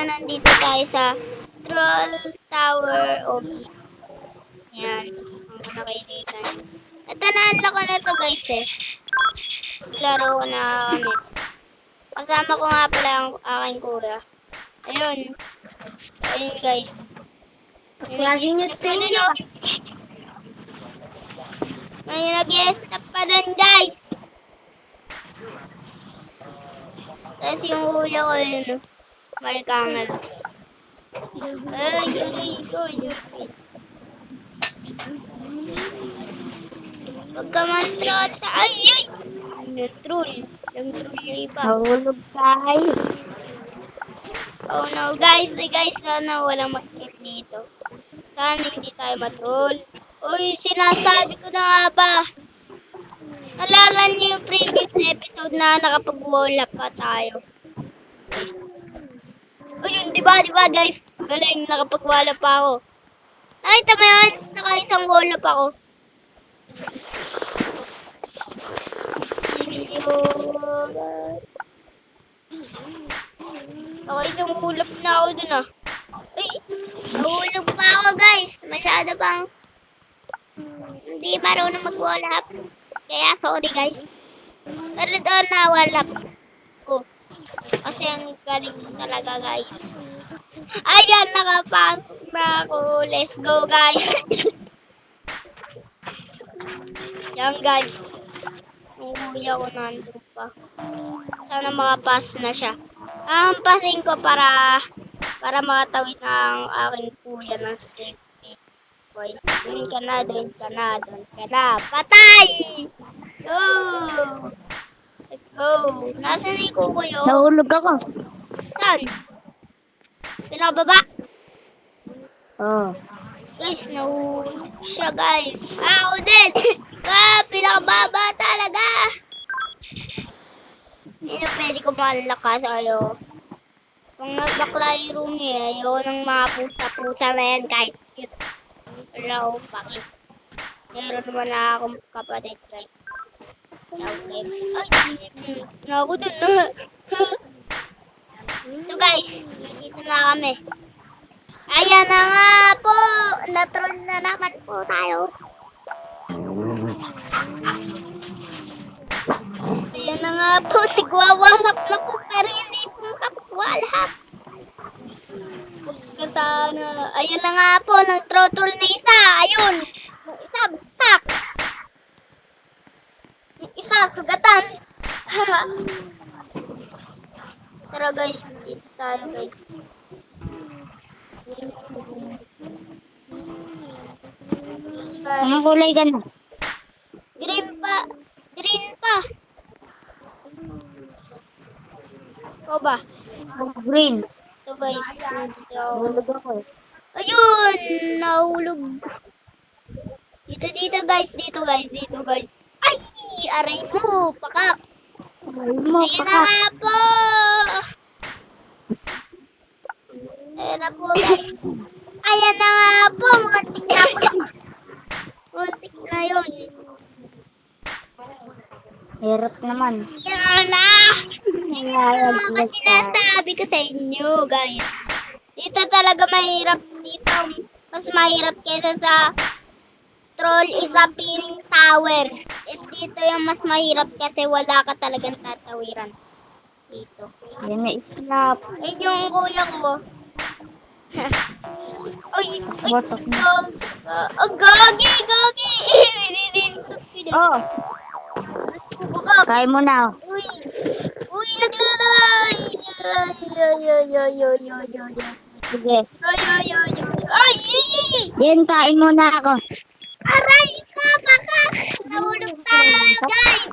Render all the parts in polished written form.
nandito tayo sa Troll Tower of yan. Ang nakikita nyo. Ito na-unlock ko na to guys eh. Laro ko na nito. Kasama ko nga pala ang aking kuya. Ayun. Ayun guys. Kaya sinyo sa inyo. May nag-i-stop pa dun guys. Tapos yung kuya ko yun. Malkangal. Ay. Huwag ka mantrota. Ay. Yung troll. Yung iba. Nahulog tayo. Oh no, guys, sana walang mag-troll dito. Sana hindi tayo matroll. Uy, sinasabi ko na nga ba? Nalala niyo yung previous episode na nakapag-wall up pa tayo. Guys. Uy, di ba guys? Galing, nakapag-wall up pa ako. Nakita mo yun? Naka-isang wall up ako. Naka-isang wall up na ako dun ah. Uy, nahulog pa ako guys. Masyado bang hindi marunong mag-wall up. Kaya sorry guys. Pero doon na-wall up ko. Kasi ang galing ko talaga guys. Ayan, nakapasok na ako. Let's go guys. Yan guys. Ang kuya ko nandun pa. Sana makapas na siya. Hampasin ko para makatawid ng aking kuya ng safety. Boy, doon ka na. Patay! Go! Let's go. Nasaan yung kuya ko? Nahulog ako. Saan? Pinababa? Oh. Guys, nahulog siya guys. Ako din! Pinakababa talaga! Hindi na pwede ko malakas ayo. Kung nagbakla yung room niya, ayaw ng mga pusa-pusa na yan kahit cute. Wala akong pakit. Meron naman na akong kapatid guys. Okay. Ay, ako dun na. So guys, dito na kami. Ayan na nga po! Natroll na naman po tayo. Ayan na nga po, sigwawalhap na po pero hindi po makapagwalhap. Sana. Ayan na nga po, ng troll na isa. Ayun. Yung isa, bagsak. Yung isa, sugatan. Tara guys, dito tayo guys. Anong kulay ka na? Green pa. Green pa. Ikaw ba? Green. Ito guys. Nahulog ako. Ayun, nahulog. Dito guys, dito guys. Ay, aray mo, pakak. Ay mo, Ayan na pakat. nga po. Ayan na po guys. Ayan na nga po, muntik na po. Muntik na yun. Hirap naman. Yan na. Ayan, Mga sinasabi ko sa inyo guys. Dito talaga mahirap. Dito mas mahirap kaysa sa troll isaping tower. At dito yung mas mahirap kasi wala ka talagang tatawiran. Dito. Yan na islap. Ay, yung kuya ko. Ay, Botok na. gagi. Oh, Bugak. kaya mo na. Uy, naglalay. Sige. Ay, Yan, kain mo na ako. aray ka, bakas. Nahulog tayo, guys.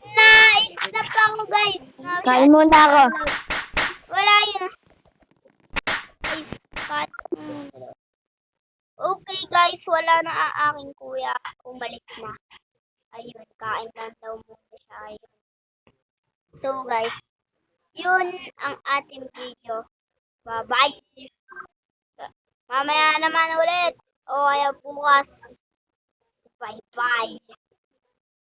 Na-stop ako, guys. Kain mo na ako. Wala yun. Guys, okay, guys. Wala na ang aking kuya. Umalik na. Ayun, kain lang daw muna siya. Ayun. So, guys, yun ang ating video. Bye-bye. Mamaya naman ulit. O kaya bukas. Bye-bye.